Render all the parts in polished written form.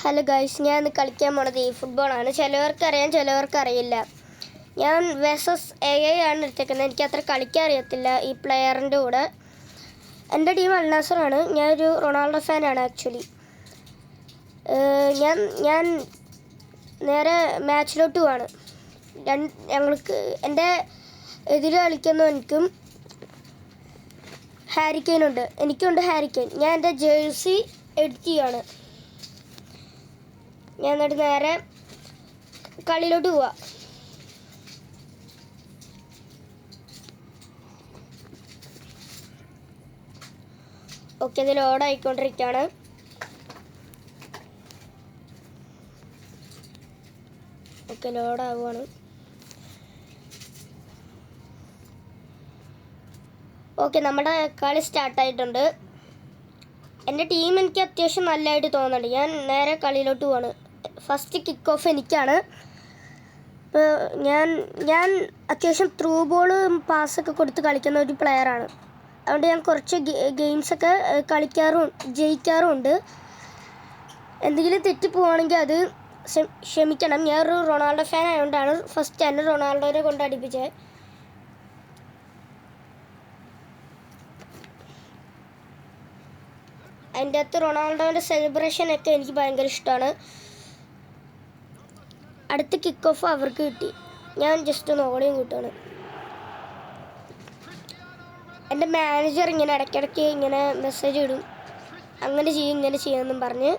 Hello guys, ഞാൻ ഇന്ന് കളിക്കാൻ പോണത് ഈ ഫുട്ബോളാണ്. ചിലവർക്കറിയാം, ചിലവർക്കറിയില്ല. ഞാൻ വേഴ്സസ് AI ആണ് എടുത്തേക്കുന്നത്. എനിക്ക് അത്ര കളിക്കാൻ അറിയത്തില്ല ഈ പ്ലെയറിൻ്റെ കൂടെ. എൻ്റെ ടീം അൽ നാസറാണ്. ഞാനൊരു റൊണാൾഡോ ഫാനാണ് ആക്ച്വലി. ഞാൻ നേരെ മാച്ചിലോട്ട് പോവാണ്. ഞങ്ങൾക്ക് എൻ്റെ എതിര് കളിക്കുന്നവനിക്കും ഹാരി കെയ്നുണ്ട്, എനിക്കുണ്ട് ഹാരി കെയ്ൻ. ഞാൻ എൻ്റെ ജേഴ്സി എഡിറ്റ് ചെയ്യുകയാണ്. ഞാൻ എന്നിട്ട് നേരെ കളിയിലോട്ട് പോവാ. ഓക്കെ, ഇത് ലോഡ് ആയിക്കൊണ്ടിരിക്കുകയാണ്. ഓക്കെ, ലോഡ് ആവുകയാണ്. ഓക്കെ, നമ്മുടെ കളി സ്റ്റാർട്ടായിട്ടുണ്ട്. എൻ്റെ ടീം എനിക്ക് അത്യാവശ്യം നല്ലതായിട്ട് തോന്നുന്നുണ്ട്. ഞാൻ നേരെ കളിയിലോട്ട് പോവാണ്. ഫസ്റ്റ് കിക്ക് ഓഫ് എനിക്കാണ്. ഇപ്പോൾ ഞാൻ അത്യാവശ്യം ത്രൂ ബോളും പാസ്സൊക്കെ കൊടുത്ത് കളിക്കുന്ന ഒരു പ്ലെയറാണ്. അതുകൊണ്ട് ഞാൻ കുറച്ച് ഗെയിംസൊക്കെ ജയിക്കാറുമുണ്ട്. എന്തെങ്കിലും തെറ്റിപ്പോവാണെങ്കിൽ അത് ക്ഷമിക്കണം. ഞാനൊരു റൊണാൾഡോ ഫാൻ ആയതുകൊണ്ടാണ് ഫസ്റ്റ് തന്നെ റൊണാൾഡോനെ കൊണ്ട് അടിപ്പിച്ചത്. അതിൻ്റെ അകത്ത് റൊണാൾഡോൻ്റെ സെലിബ്രേഷനൊക്കെ എനിക്ക് ഭയങ്കര ഇഷ്ടമാണ്. അടുത്ത കിക്ക് ഓഫ് അവർക്ക് കിട്ടി. ഞാൻ ജസ്റ്റ് ഒന്ന് ഓളിയും കൂട്ടുകയാണ്. എൻ്റെ മാനേജർ ഇങ്ങനെ ഇടയ്ക്കിടയ്ക്ക് ഇങ്ങനെ മെസ്സേജ് ഇടും, അങ്ങനെ ചെയ്യും ഇങ്ങനെ ചെയ്യുമെന്നും പറഞ്ഞ്.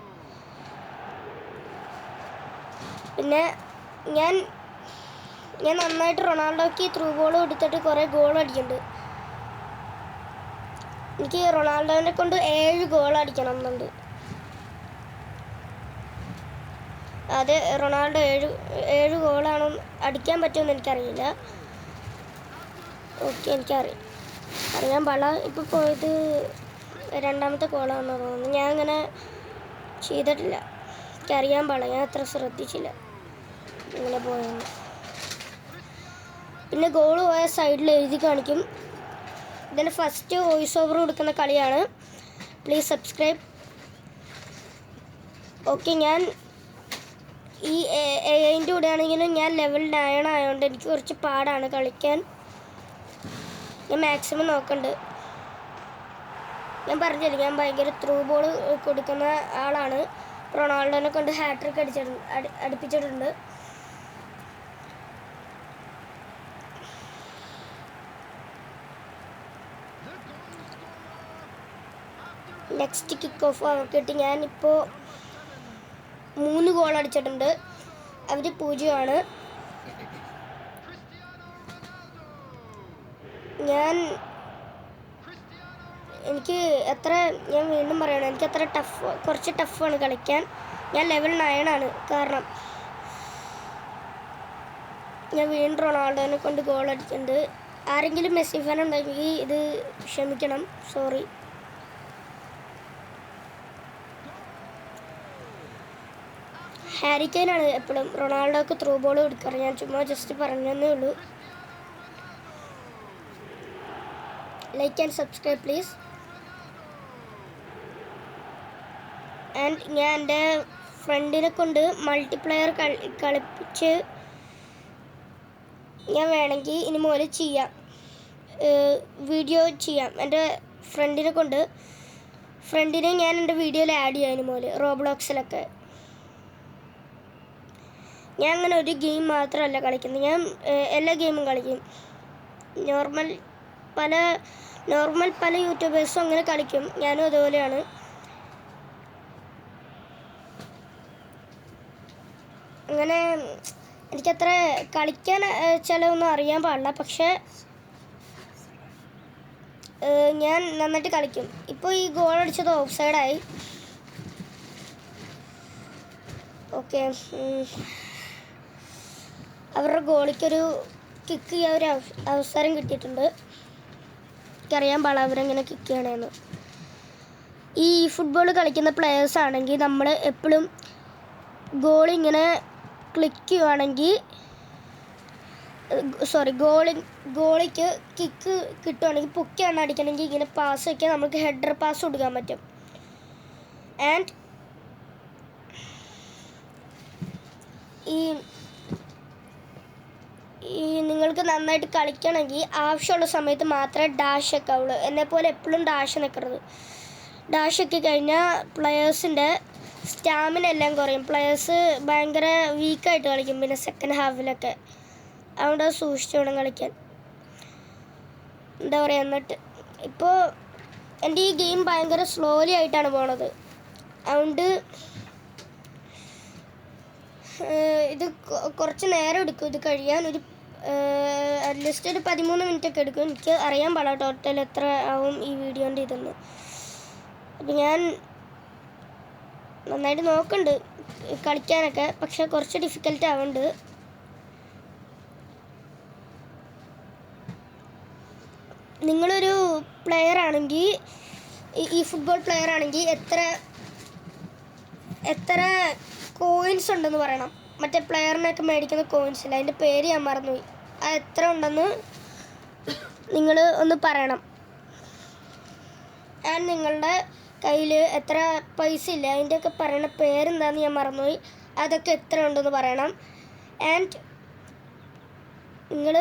പിന്നെ ഞാൻ നന്നായിട്ട് റൊണാൾഡോയ്ക്ക് ത്രൂ ബോൾ കൊടുത്തിട്ട് കുറേ ഗോൾ അടിക്കുന്നുണ്ട്. എനിക്ക് റൊണാൾഡോനെ കൊണ്ട് 7 ഗോൾ അടിക്കണം എന്നുണ്ട്. അത് റൊണാൾഡോ 7 ഗോളാണോ അടിക്കാൻ പറ്റുമെന്ന് എനിക്കറിയില്ല. ഓക്കെ, അറിയാൻ പാടില്ല. ഇപ്പോൾ പോയത് 2ാമത്തെ ഗോളാണെന്ന് തോന്നുന്നു. ഞാൻ അങ്ങനെ ചെയ്തിട്ടില്ല, എനിക്കറിയാൻ പാടില്ല. ഞാൻ അത്ര ശ്രദ്ധിച്ചില്ല ഇങ്ങനെ പോയെന്ന്. പിന്നെ ഗോൾ പോയ സൈഡിൽ എഴുതി കാണിക്കും. ഇതിൻ്റെ ഫസ്റ്റ് വോയിസ് ഓവർ കൊടുക്കുന്ന കളിയാണ്. Please subscribe. ഓക്കെ, ഞാൻ ഈ AIൻ്റെ കൂടെ ആണെങ്കിലും ഞാൻ ലെവൽ 9 ആയതുകൊണ്ട് എനിക്ക് കുറച്ച് പാടാണ് കളിക്കാൻ. ഞാൻ മാക്സിമം നോക്കുന്നുണ്ട്. ഞാൻ പറഞ്ഞില്ല, ഞാൻ ഭയങ്കര ത്രൂ ബോൾ കൊടുക്കുന്ന ആളാണ്. റൊണാൾഡോനെ കൊണ്ട് ഹാട്രിക്ക് അടുപ്പിച്ചിട്ടുണ്ട്. നെക്സ്റ്റ് കിക്ക് ഓഫ് കിട്ടി. ഞാനിപ്പോൾ 3 ഗോൾ അടിച്ചിട്ടുണ്ട്. അവർ 0 ഞാൻ വീണ്ടും പറയണം, എനിക്ക് അത്ര കുറച്ച് ടഫാണ് കളിക്കാൻ. ഞാൻ ലെവൽ 9 ആണ്. കാരണം ഞാൻ വീണ്ടും റൊണാൾഡോനെ കൊണ്ട് ഗോൾ അടിക്കുന്നുണ്ട്. ആരെങ്കിലും മെസ്സി ഫാൻ ഉണ്ടെങ്കിൽ ഇത് ക്ഷമിക്കണം, സോറി. ഹാരി കെയ്നാണ് എപ്പോഴും റൊണാൾഡോക്ക് ത്രൂ ബോൾ കൊടുക്കാറ്. ഞാൻ ചുമ്മാ ജസ്റ്റ് പറഞ്ഞതേ ഉള്ളൂ. Like and subscribe please. And ഞാൻ എൻ്റെ ഫ്രണ്ടിനെ കൊണ്ട് മൾട്ടിപ്ലെയർ കളിപ്പിച്ച് ഞാൻ വേണമെങ്കിൽ ഇനി മുതൽ വീഡിയോ ചെയ്യാം. എൻ്റെ ഫ്രണ്ടിനെ ഞാൻ എൻ്റെ വീഡിയോയിൽ ആഡ് ചെയ്യാം ഇനി മുതൽ, റോബ്ലോക്സിലൊക്കെ. ഞാൻ അങ്ങനെ ഒരു ഗെയിം മാത്രമല്ല കളിക്കുന്നത്, ഞാൻ എല്ലാ ഗെയിമും കളിക്കും. നോർമൽ പല യൂട്യൂബേഴ്സും അങ്ങനെ കളിക്കും, ഞാനും അതുപോലെയാണ്. അങ്ങനെ എനിക്കത്ര കളിക്കാൻ ചിലവൊന്നും അറിയാൻ പാടില്ല, പക്ഷേ ഞാൻ നന്നായിട്ട് കളിക്കും. ഇപ്പോൾ ഈ ഗോൾ അടിച്ചത് ഓഫ് സൈഡായി. ഓക്കെ, അവരുടെ ഗോളിക്കൊരു കിക്ക് ചെയ്യാൻ ഒരു അവസരം കിട്ടിയിട്ടുണ്ട്. എനിക്കറിയാൻ പാടില്ല അവരെങ്ങനെ കിക്ക് ചെയ്യണമെന്ന്. ഈ ഫുട്ബോൾ കളിക്കുന്ന പ്ലെയേഴ്സ് ആണെങ്കിൽ നമ്മൾ എപ്പോഴും ഗോളിങ്ങനെ ക്ലിക്ക് ചെയ്യുവാണെങ്കിൽ ഗോളിക്ക് കിക്ക് കിട്ടുവാണെങ്കിൽ പൊക്കിയാണ് അടിക്കണമെങ്കിൽ ഇങ്ങനെ പാസ് വയ്ക്കാൻ നമുക്ക് ഹെഡർ പാസ് കൊടുക്കാൻ പറ്റും. ആൻഡ് ഈ നിങ്ങൾക്ക് നന്നായിട്ട് കളിക്കണമെങ്കിൽ ആവശ്യമുള്ള സമയത്ത് മാത്രമേ ഡാഷ് വെക്കാവുള്ളൂ. എന്നെപ്പോലെ എപ്പോഴും ഡാഷ് നിൽക്കരുത്. ഡാഷ് ഒക്കെ കഴിഞ്ഞാൽ പ്ലെയേഴ്സിൻ്റെ സ്റ്റാമിന എല്ലാം കുറയും. പ്ലെയേഴ്സ് ഭയങ്കര വീക്കായിട്ട് കളിക്കും പിന്നെ സെക്കൻഡ് ഹാഫിലൊക്കെ. അതുകൊണ്ട് അത് സൂക്ഷിച്ച് വേണം കളിക്കാൻ. എന്താ പറയുക, എന്നിട്ട് ഇപ്പോൾ എൻ്റെ ഈ ഗെയിം ഭയങ്കര സ്ലോലി ആയിട്ടാണ് പോണത്. അതുകൊണ്ട് ഇത് കുറച്ച് നേരം എടുക്കും ഇത് കഴിയാൻ. അറ്റ്ലീസ്റ്റ് ഒരു 13 മിനിറ്റൊക്കെ എടുക്കും. എനിക്ക് അറിയാൻ പാടില്ല ടോട്ടൽ എത്ര ആവും ഈ വീഡിയോൻ്റെ ഇതെന്ന്. അപ്പം ഞാൻ നന്നായിട്ട് നോക്കുന്നുണ്ട് കളിക്കാനൊക്കെ, പക്ഷെ കുറച്ച് ഡിഫിക്കൽട്ട് ആവുന്നുണ്ട്. നിങ്ങളൊരു പ്ലെയർ ആണെങ്കിൽ, ഈ ഫുട്ബോൾ പ്ലെയർ ആണെങ്കിൽ എത്ര കോയിൻസ് ഉണ്ടെന്ന് പറയണം. മറ്റേ പ്ലെയറിനൊക്കെ മേടിക്കുന്ന കോയിൻസ് ഇല്ല, അതിൻ്റെ പേര് ഞാൻ മറന്നുപോയി. അത് എത്ര ഉണ്ടെന്ന് നിങ്ങൾ ഒന്ന് പറയണം. ആൻഡ് നിങ്ങളുടെ കയ്യിൽ എത്ര പൈസ ഇല്ല അതിൻ്റെയൊക്കെ പറയണ പേരെന്താണെന്ന് ഞാൻ മറന്നുപോയി. അതൊക്കെ എത്ര ഉണ്ടെന്ന് പറയണം. ആൻഡ് നിങ്ങൾ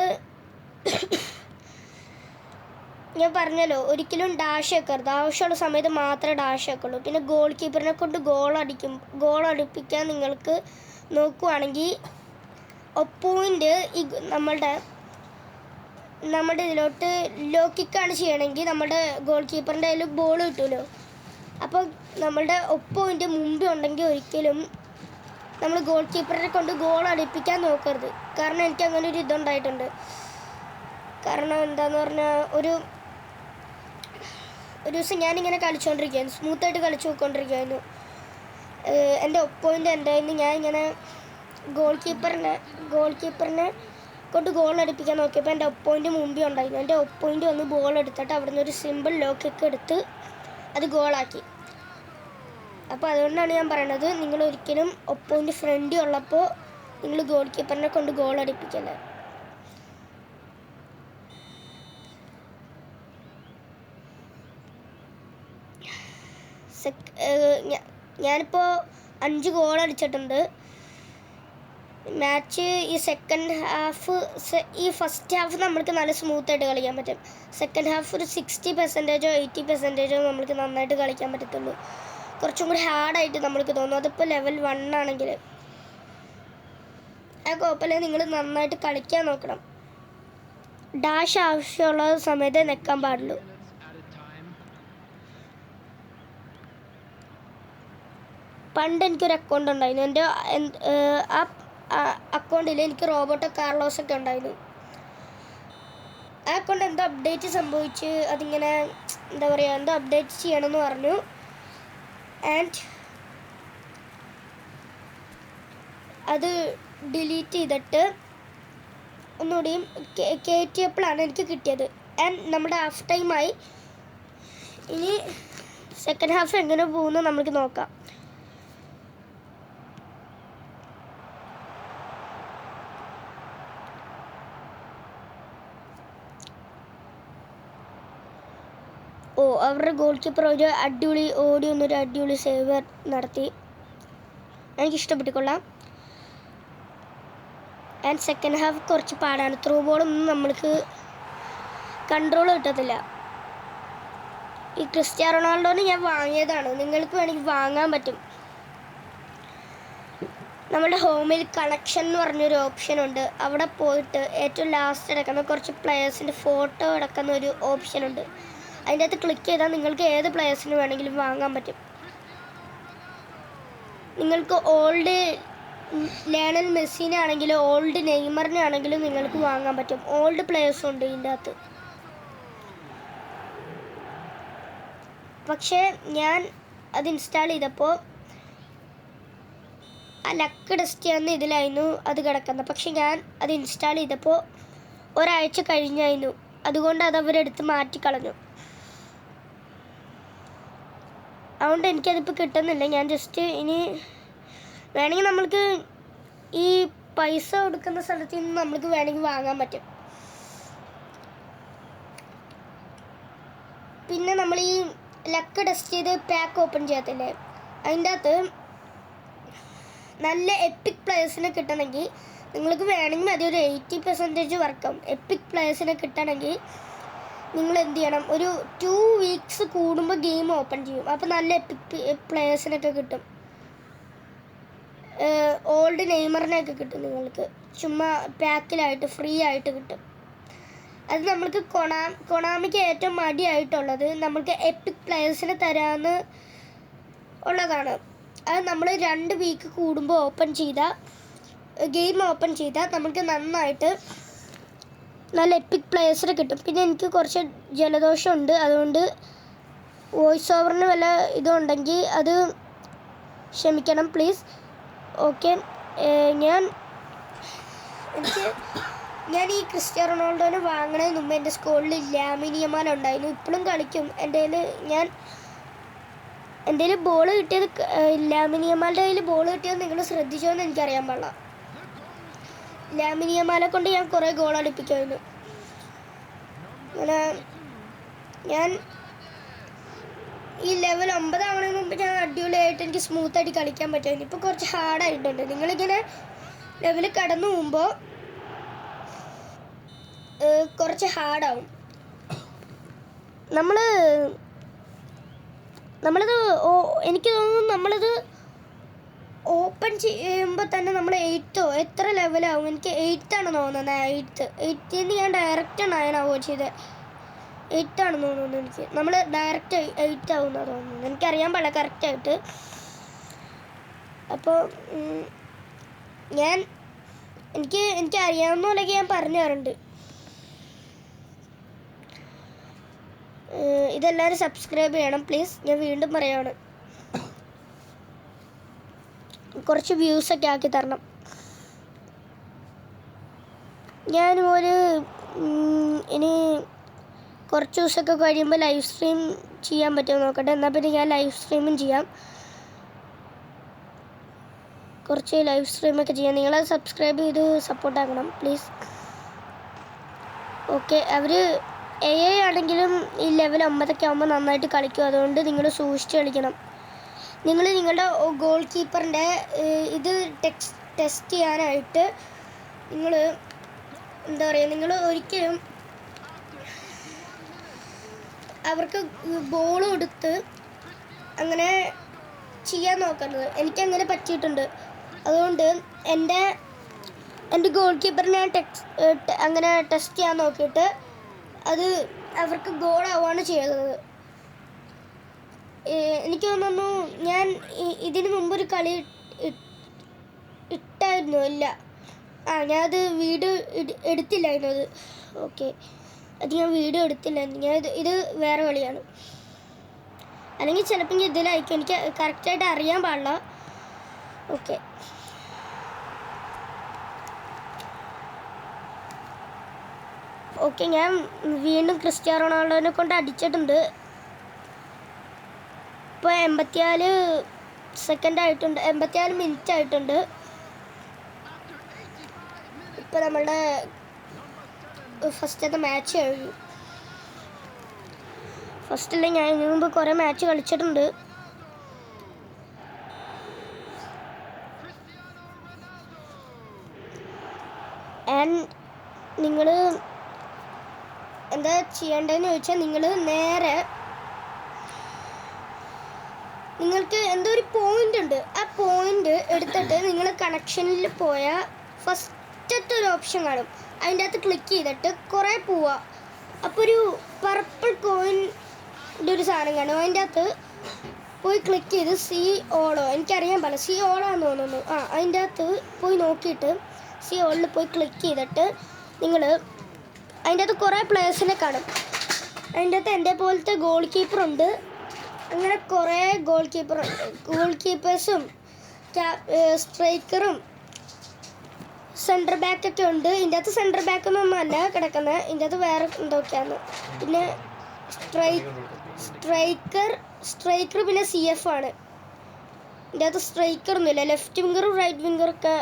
ഞാൻ പറഞ്ഞല്ലോ, ഒരിക്കലും ഡാഷ് വെക്കരുത്. ആവശ്യമുള്ള സമയത്ത് മാത്രമേ ഡാഷ് വെക്കുള്ളൂ. പിന്നെ ഗോൾ കീപ്പറിനെ കൊണ്ട് ഗോൾ അടിപ്പിക്കാൻ നിങ്ങൾക്ക് നോക്കുവാണെങ്കിൽ ഒപ്പോയിൻ്റ് ഈ നമ്മളുടെ ഇതിലോട്ട് ലോ കിക്കാണ് ചെയ്യണമെങ്കിൽ നമ്മുടെ ഗോൾ കീപ്പറിൻ്റെ കയ്യിൽ ബോൾ കിട്ടുമല്ലോ. അപ്പോൾ നമ്മളുടെ ഒപ്പോയിൻ്റ് മുമ്പേ ഉണ്ടെങ്കിൽ ഒരിക്കലും നമ്മൾ ഗോൾ കീപ്പറിനെ കൊണ്ട് ഗോൾ അടിപ്പിക്കാൻ നോക്കരുത്. കാരണം എനിക്ക് അങ്ങനെ ഒരു ഇതുണ്ടായിട്ടുണ്ട്. കാരണം എന്താണെന്ന് പറഞ്ഞാൽ ഒരു ദിവസം ഞാനിങ്ങനെ കളിച്ചുകൊണ്ടിരിക്കുകയായിരുന്നു, സ്മൂത്തായിട്ട് കളിച്ചു പോയിക്കൊണ്ടിരിക്കുകയായിരുന്നു. എൻ്റെ ഒപ്പോയിൻ്റ് എന്തായിരുന്നു, ഞാൻ ഇങ്ങനെ ഗോൾ കീപ്പറിനെ കൊണ്ട് ഗോൾ അടിപ്പിക്കാൻ നോക്കിയപ്പോൾ എൻ്റെ ഒപ്പോയിൻ്റ് മുമ്പേ ഉണ്ടായിരുന്നു. എൻ്റെ ഒപ്പോയിൻ്റ് വന്ന് ബോൾ എടുത്തിട്ട് അവിടുന്ന് ഒരു സിമ്പിൾ ലോ കിക്ക് എടുത്ത് അത് ഗോളാക്കി. അപ്പോൾ അതുകൊണ്ടാണ് ഞാൻ പറയണത്, നിങ്ങൾ ഒരിക്കലും ഒപ്പോയിൻ്റ് ഫ്രണ്ടി ഉള്ളപ്പോൾ നിങ്ങൾ ഗോൾ കീപ്പറിനെ കൊണ്ട് ഗോൾ അടിപ്പിക്കല്ലേ. ഞാനിപ്പോൾ 5 ഗോൾ അടിച്ചിട്ടുണ്ട്. മാച്ച് ഈ സെക്കൻഡ് ഹാഫ്, ഈ ഫസ്റ്റ് ഹാഫ് നമ്മൾക്ക് നല്ല സ്മൂത്തായിട്ട് കളിക്കാൻ പറ്റും. സെക്കൻഡ് ഹാഫ് ഒരു 60% 80% നമ്മൾക്ക് നന്നായിട്ട് കളിക്കാൻ പറ്റത്തുള്ളൂ. കുറച്ചും കൂടി ഹാർഡായിട്ട് നമ്മൾക്ക് തോന്നും. അതിപ്പോൾ ലെവൽ 1 ആണെങ്കിൽ ആ കുഴപ്പമില്ല, നിങ്ങൾ നന്നായിട്ട് കളിക്കാൻ നോക്കണം. ഡാഷ് ആവശ്യമുള്ള സമയത്ത് നിൽക്കാൻ പാടുള്ളൂ. പണ്ട് എനിക്കൊരു അക്കൗണ്ട് ഉണ്ടായിരുന്നു. എൻ്റെ ആ അക്കൗണ്ടിൽ എനിക്ക് റോബോട്ടോ കാർലോസൊക്കെ ഉണ്ടായിരുന്നു. ആ അക്കൗണ്ട് എന്തോ അപ്ഡേറ്റ് സംഭവിച്ച് അതിങ്ങനെ എന്താ പറയുക, എന്തോ അപ്ഡേറ്റ് ചെയ്യണമെന്ന് പറഞ്ഞു. ആൻഡ് അത് ഡിലീറ്റ് ചെയ്തിട്ട് ഒന്നുകൂടിയും കയറ്റിയപ്പോഴാണ് എനിക്ക് കിട്ടിയത്. ആൻഡ് നമ്മുടെ ഹാഫ് ടൈമായി. ഇനി സെക്കൻഡ് ഹാഫ് എങ്ങനെ പോകുന്നു നമുക്ക് നോക്കാം. അവരുടെ ഗോൾ കീപ്പർ ഒരു അടിപൊളി ഓടി വന്നൊരു അടിപൊളി സേവ് നടത്തി. എനിക്കിഷ്ടപ്പെട്ടിക്കൊള്ളാം. ആൻഡ് സെക്കൻഡ് ഹാഫ് കുറച്ച് പാടാണ്. ത്രൂ ബോളൊന്നും നമ്മൾക്ക് കൺട്രോൾ കിട്ടത്തില്ല. ഈ ക്രിസ്ത്യാനോ റൊണാൾഡോന് ഞാൻ വാങ്ങിയതാണ്, നിങ്ങൾക്ക് വേണമെങ്കിൽ വാങ്ങാൻ പറ്റും. നമ്മുടെ ഹോമിൽ കണക്ഷൻ എന്ന് പറഞ്ഞൊരു ഓപ്ഷനുണ്ട്. അവിടെ പോയിട്ട് ഏറ്റവും ലാസ്റ്റ് കിടക്കുന്ന കുറച്ച് പ്ലെയേഴ്സിൻ്റെ ഫോട്ടോ കിടക്കുന്ന ഒരു ഓപ്ഷനുണ്ട്. അതിൻ്റെ അകത്ത് ക്ലിക്ക് ചെയ്താൽ നിങ്ങൾക്ക് ഏത് പ്ലെയേഴ്സിന് വേണമെങ്കിലും വാങ്ങാൻ പറ്റും. നിങ്ങൾക്ക് ഓൾഡ് ലയണൽ മെസ്സിനെ ആണെങ്കിലും ഓൾഡ് നെയ്മറിനെ ആണെങ്കിലും നിങ്ങൾക്ക് വാങ്ങാൻ പറ്റും. ഓൾഡ് പ്ലെയേഴ്സും ഉണ്ട് ഇതിൻ്റെ അകത്ത്. പക്ഷേ ഞാൻ അത് ഇൻസ്റ്റാൾ ചെയ്തപ്പോൾ ആ ലക്ക് ടെസ്റ്റ് ചെയ്യുന്ന ഇതിലായിരുന്നു അത് കിടക്കുന്നത്. പക്ഷെ ഞാൻ അത് ഇൻസ്റ്റാൾ ചെയ്തപ്പോൾ ഒരാഴ്ച കഴിഞ്ഞായിരുന്നു. അതുകൊണ്ട് അത് അവരെടുത്ത് മാറ്റിക്കളഞ്ഞു. അതുകൊണ്ട് എനിക്കതിപ്പോൾ കിട്ടുന്നില്ല. ഞാൻ ജസ്റ്റ് ഇനി വേണമെങ്കിൽ നമ്മൾക്ക് ഈ പൈസ കൊടുക്കുന്ന സ്ഥലത്ത് നിന്ന് നമ്മൾക്ക് വേണമെങ്കിൽ വാങ്ങാൻ പറ്റും. പിന്നെ നമ്മൾ ഈ ലക്ക് ടെസ്റ്റ് ചെയ്ത് പാക്ക് ഓപ്പൺ ചെയ്യത്തില്ലേ, അതിൻ്റെ അകത്ത് നല്ല എപ്പിക് പ്ലേയേഴ്സിനെ കിട്ടണമെങ്കിൽ നിങ്ങൾക്ക് വേണമെങ്കിൽ മതി ഒരു 80% വർക്കാവും. എപ്പിക് പ്ലേയേഴ്സിനെ കിട്ടണമെങ്കിൽ നിങ്ങൾ എന്ത് ചെയ്യണം, ഒരു 2 വീക്സ് കൂടുമ്പോൾ ഗെയിം ഓപ്പൺ ചെയ്യും. അപ്പോൾ നല്ല എപ്പിക് പ്ലേയേഴ്സിനൊക്കെ കിട്ടും. ഓൾഡ് നെയ്മറിനെയൊക്കെ കിട്ടും നിങ്ങൾക്ക്, ചുമ്മാ പാക്കിലായിട്ട് ഫ്രീ ആയിട്ട് കിട്ടും. അത് നമ്മൾക്ക് കൊണാമിക്ക് ഏറ്റവും മടിയായിട്ടുള്ളത് നമ്മൾക്ക് എപ്പിക് പ്ലേയേഴ്സിനെ തരാമെന്ന് ഉള്ളതാണ്. അത് നമ്മൾ 2 വീക്ക് കൂടുമ്പോൾ ഗെയിം ഓപ്പൺ ചെയ്താൽ നമുക്ക് നന്നായിട്ട് നല്ല എപ്പിക് പ്ലേയേഴ്സിനെ കിട്ടും. പിന്നെ എനിക്ക് കുറച്ച് ജലദോഷമുണ്ട്, അതുകൊണ്ട് വോയിസ് ഓവറിന് വല്ല ഇതുണ്ടെങ്കിൽ അത് ക്ഷമിക്കണം പ്ലീസ്. ഓക്കെ, ഞാൻ ഈ ക്രിസ്ത്യാനോ റൊണാൾഡോനെ വാങ്ങണതിന് മുമ്പ് എൻ്റെ സ്കൂളിൽ ലാമിൻ യമാൽ ഉണ്ടായിരുന്നു. ഇപ്പോഴും കളിക്കും. എൻ്റെ കയ്യിൽ ബോൾ കിട്ടിയത്, ലാമിൻ യമാലിൻ്റെ കയ്യിൽ ബോൾ കിട്ടിയത് നിങ്ങൾ ശ്രദ്ധിച്ചോ എന്ന് എനിക്കറിയാൻ പാടില്ല. ലാമിൻ യമാലെ കൊണ്ട് ഞാൻ കുറേ ഗോൾ അടിപ്പിക്കുമായിരുന്നു. അങ്ങനെ ഞാൻ ഈ ലെവൽ 9 ആവണതിന് മുമ്പ് ഞാൻ അടിപൊളിയായിട്ട് എനിക്ക് സ്മൂത്തായിട്ട് കളിക്കാൻ പറ്റുമായിരുന്നു. ഇപ്പോൾ കുറച്ച് ഹാർഡായിട്ടുണ്ട്. നിങ്ങളിങ്ങനെ ലെവൽ കടന്നു പോകുമ്പോൾ കുറച്ച് ഹാർഡാവും. എനിക്ക് തോന്നുന്നു നമ്മളിത് ഓപ്പൺ ചെയ്യുമ്പോൾ തന്നെ നമ്മൾ 8 എത്ര ലെവലാവും, എനിക്ക് 8 ആണ് തോന്നുന്നത്. 8 ഞാൻ ഡയറക്റ്റ് 9 ആവുകയോ ചെയ്തത്. 8 ആണെന്ന് തോന്നുന്നു എനിക്ക്. നമ്മൾ ഡയറക്റ്റ് 8 ആവുമെന്നാണ് തോന്നുന്നത്. എനിക്കറിയാൻ പാടില്ല കറക്റ്റായിട്ട്. അപ്പോൾ എനിക്ക് അറിയാവുന്ന പോലെയൊക്കെ ഞാൻ പറഞ്ഞു തരുന്നുണ്ട്. ഇതെല്ലാവരും സബ്സ്ക്രൈബ് ചെയ്യണം പ്ലീസ്. ഞാൻ വീണ്ടും പറയുകയാണ്, കുറച്ച് വ്യൂസൊക്കെ ആക്കി തരണം. ഇനി കുറച്ച് ദിവസമൊക്കെ കഴിയുമ്പോൾ ലൈവ് സ്ട്രീം ചെയ്യാൻ പറ്റുമോ നോക്കട്ടെ. എന്നാൽ പിന്നെ ഞാൻ ലൈവ് സ്ട്രീമും ചെയ്യാം. കുറച്ച് ലൈവ് സ്ട്രീമൊക്കെ ചെയ്യാം. നിങ്ങളത് സബ്സ്ക്രൈബ് ചെയ്ത് സപ്പോർട്ടാക്കണം പ്ലീസ്. ഓക്കെ, അവർ AI ആണെങ്കിലും ഈ ലെവൽ 9 ആകുമ്പോൾ നന്നായിട്ട് കളിക്കും. അതുകൊണ്ട് നിങ്ങൾ സൂക്ഷിച്ച് കളിക്കണം. നിങ്ങളുടെ ഗോൾ കീപ്പറിൻ്റെ ഇത് ടെസ്റ്റ് ചെയ്യാനായിട്ട് നിങ്ങൾ നിങ്ങൾ ഒരിക്കലും അവർക്ക് ബോൾ കൊടുത്ത് അങ്ങനെ ചെയ്യാൻ നോക്കരുത്. എനിക്കങ്ങനെ പറ്റിയിട്ടുണ്ട്. അതുകൊണ്ട് എൻ്റെ ഗോൾ കീപ്പറിനെ അങ്ങനെ ടെസ്റ്റ് ചെയ്യാൻ നോക്കിയിട്ട് അത് അവർക്ക് ഗോളാവുകയാണ് ചെയ്തത്. എനിക്ക് തോന്നുന്നു ഞാൻ ഇതിന് മുമ്പൊരു കളി ഇട്ടായിരുന്നു. ഇല്ല, ഞാനത് വീഡിയോ എടുത്തില്ലായിരുന്നു. അത് ഓക്കെ, അത് ഞാൻ വീഡിയോ എടുത്തില്ലായിരുന്നു. ഇത് വേറെ കളിയാണ്. അല്ലെങ്കിൽ ചിലപ്പോൾ ഇതിലായിരിക്കും, എനിക്ക് കറക്റ്റായിട്ട് അറിയാൻ പാടില്ല. ഓക്കെ, ഞാൻ വീണ്ടും ക്രിസ്ത്യാനോ റൊണാൾഡോനെ കൊണ്ട് അടിച്ചിട്ടുണ്ട്. ഇപ്പോൾ 84 സെക്കൻഡ് ആയിട്ടുണ്ട്, 84 മിനിറ്റ് ആയിട്ടുണ്ട്. ഇപ്പോൾ നമ്മളുടെ ഫസ്റ്റത്തെ മാച്ച് കഴിഞ്ഞു. ഫസ്റ്റിൽ ഞാൻ ഇതിനു മുമ്പ് കുറേ മാച്ച് കളിച്ചിട്ടുണ്ട്. നിങ്ങൾ എന്താ ചെയ്യേണ്ടതെന്ന് ചോദിച്ചാൽ, നിങ്ങൾക്ക് എന്തോ ഒരു പോയിന്റ് ഉണ്ട്. ആ പോയിന്റ് എടുത്തിട്ട് നിങ്ങൾ കണക്ഷനിൽ പോയാൽ ഫസ്റ്റത്തെ ഒരു ഓപ്ഷൻ കാണും. അതിൻ്റെ അകത്ത് ക്ലിക്ക് ചെയ്തിട്ട് കുറേ പോവുക. അപ്പോൾ ഒരു പർപ്പിൾ കോയിൻ്റെ ഒരു സാധനം കാണും. അതിൻ്റെ അകത്ത് പോയി ക്ലിക്ക് ചെയ്ത് സി ഓളോ, എനിക്കറിയാൻ പാടില്ല, സി ഓളോ ആണെന്ന് തോന്നുന്നു. അതിൻ്റെ അകത്ത് പോയി നോക്കിയിട്ട് സി ഓളിൽ പോയി ക്ലിക്ക് ചെയ്തിട്ട് അതിൻ്റെ അകത്ത് കുറേ പ്ലേയേഴ്സിനെ കാണും. അതിൻ്റെ അകത്ത് എൻ്റെ പോലത്തെ ഗോൾ കീപ്പറുണ്ട്. അങ്ങനെ കുറേ ഗോൾ കീപ്പേഴ്സും സ്ട്രൈക്കറും സെൻറ്റർ ബാക്കൊക്കെ ഉണ്ട്. ഇതിൻ്റെ അകത്ത് സെൻറ്റർ ബാക്കൊന്നും അല്ല കിടക്കുന്നത്, ഇതിൻ്റെ അകത്ത് വേറെ എന്തൊക്കെയാണ്. പിന്നെ സ്ട്രൈക്കർ പിന്നെ CF ആണ്. ഇതിൻ്റെ അകത്ത് സ്ട്രൈക്കറൊന്നുമില്ല. ലെഫ്റ്റ് വിങ്കറും റൈറ്റ് വിങ്കറൊക്കെ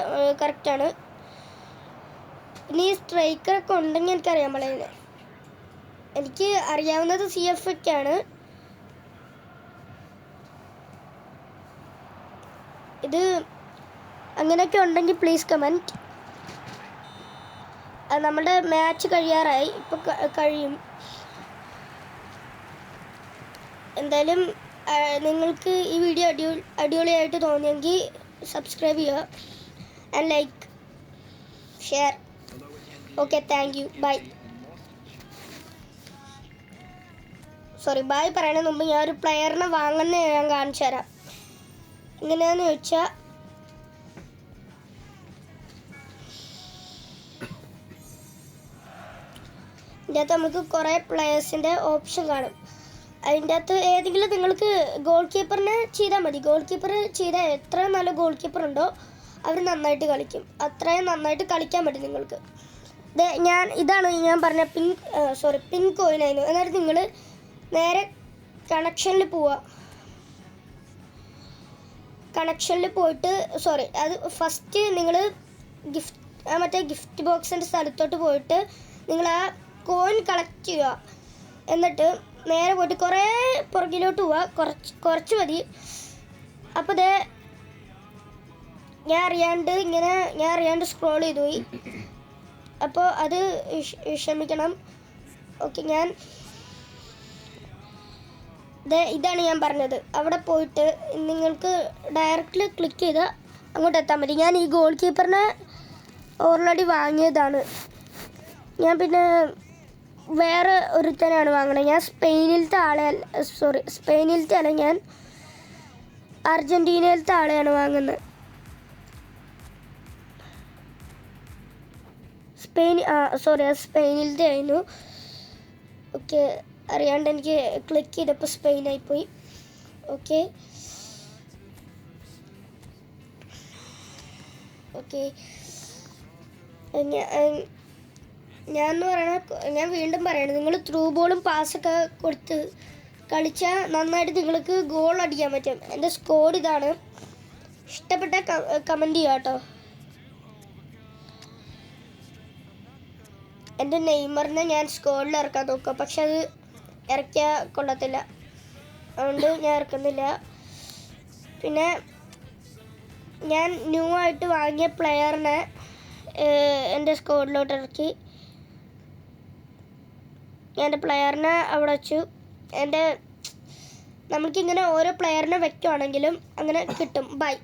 കറക്റ്റാണ്. പിന്നെ ഈ സ്ട്രൈക്കറൊക്കെ ഉണ്ടെങ്കിൽ എനിക്കറിയാൻ പാടില്ല. എനിക്ക് അറിയാവുന്നത് CF ഒക്കെയാണ്. ഇത് അങ്ങനെയൊക്കെ ഉണ്ടെങ്കിൽ പ്ലീസ് കമൻറ്റ്. നമ്മുടെ മാച്ച് കഴിയാറായി, ഇപ്പോൾ കഴിയും. എന്തായാലും നിങ്ങൾക്ക് ഈ വീഡിയോ അടിപൊളിയായിട്ട് തോന്നിയെങ്കിൽ സബ്സ്ക്രൈബ് ചെയ്യുക and like share. Okay, thank you, bye. Sorry, bye പറയണതിന് മുമ്പ് ഞാൻ ഒരു പ്ലെയറിനെ വാങ്ങുന്നത് ഞാൻ കാണിച്ചു തരാം. എങ്ങനെയാണെന്ന് ചോദിച്ചാൽ ഇതിൻ്റെ അകത്ത് നമുക്ക് കുറേ പ്ലെയേഴ്സിൻ്റെ ഓപ്ഷൻ കാണും. അതിൻ്റെ അകത്ത് ഏതെങ്കിലും നിങ്ങൾക്ക് ഗോൾ കീപ്പറിനെ ചെയ്താൽ മതി. ഗോൾ കീപ്പർ ചെയ്താൽ എത്ര നല്ല ഗോൾ കീപ്പർ ഉണ്ടോ അവർ നന്നായിട്ട് കളിക്കും. അത്രയും നന്നായിട്ട് കളിക്കാൻ പറ്റും നിങ്ങൾക്ക്. ഇതാണ് ഞാൻ പറഞ്ഞ പിൻ കോയിനായിരുന്നു. എന്നിട്ട് നിങ്ങൾ നേരെ കണക്ഷനിൽ പോവുക. കണക്ഷനിൽ പോയിട്ട് അത് ഫസ്റ്റ് നിങ്ങൾ മറ്റേ ഗിഫ്റ്റ് ബോക്സിൻ്റെ സ്ഥലത്തോട്ട് പോയിട്ട് നിങ്ങൾ ആ കോയിൻ കളക്ട് ചെയ്യുക. എന്നിട്ട് നേരെ പോയിട്ട് കുറേ പുറകിലോട്ട് പോവുക. കുറച്ച് മതി. അപ്പോൾ ഞാൻ അറിയാണ്ട് സ്ക്രോൾ ചെയ്തു പോയി. അപ്പോൾ അത് ക്ഷമിക്കണം. ഓക്കെ, ഇതാണ് ഞാൻ പറഞ്ഞത്. അവിടെ പോയിട്ട് നിങ്ങൾക്ക് ഡയറക്റ്റ്ലി ക്ലിക്ക് ചെയ്താൽ അങ്ങോട്ട് എത്താൻ പറ്റും. ഞാൻ ഈ ഗോൾ കീപ്പറിനെ ഓൾറെഡി വാങ്ങിയതാണ്. ഞാൻ പിന്നെ വേറെ ഒരുത്തനാണ് വാങ്ങണത്. ഞാൻ സ്പെയിനിലത്തെ അല്ല, ഞാൻ അർജൻറ്റീനയിലത്തെ ആളെയാണ് വാങ്ങുന്നത്. സ്പെയിനിലത്തെ ആയിരുന്നു. ഓക്കെ, അറിയാണ്ട് എനിക്ക് ക്ലിക്ക് ചെയ്തപ്പോൾ സ്പെയിനായിപ്പോയി. ഓക്കെ, ഞാൻ വീണ്ടും പറയണത്, നിങ്ങൾ ത്രൂ ബോളും പാസ്സൊക്കെ കൊടുത്ത് കളിച്ചാൽ നന്നായിട്ട് നിങ്ങൾക്ക് ഗോൾ അടിക്കാൻ പറ്റും. എൻ്റെ സ്കോഡ് ഇതാണ്. ഇഷ്ടപ്പെട്ട കമൻറ്റ് ചെയ്യുക കേട്ടോ. എൻ്റെ നെയ്മറിനെ ഞാൻ സ്കോഡിൽ ഇറക്കാൻ നോക്കുക, പക്ഷെ അത് ഇറക്കിയാൽ കൊള്ളത്തില്ല. അതുകൊണ്ട് ഞാൻ ഇറക്കുന്നില്ല. പിന്നെ ഞാൻ ന്യൂ ആയിട്ട് വാങ്ങിയ പ്ലെയറിനെ എൻ്റെ സ്കോഡിലോട്ട് ഇറക്കി. എൻ്റെ പ്ലെയറിനെ അവിടെ വെച്ചു. നമുക്കിങ്ങനെ ഓരോ പ്ലെയറിനെ വെക്കുവാണെങ്കിലും അങ്ങനെ കിട്ടും. ബൈ.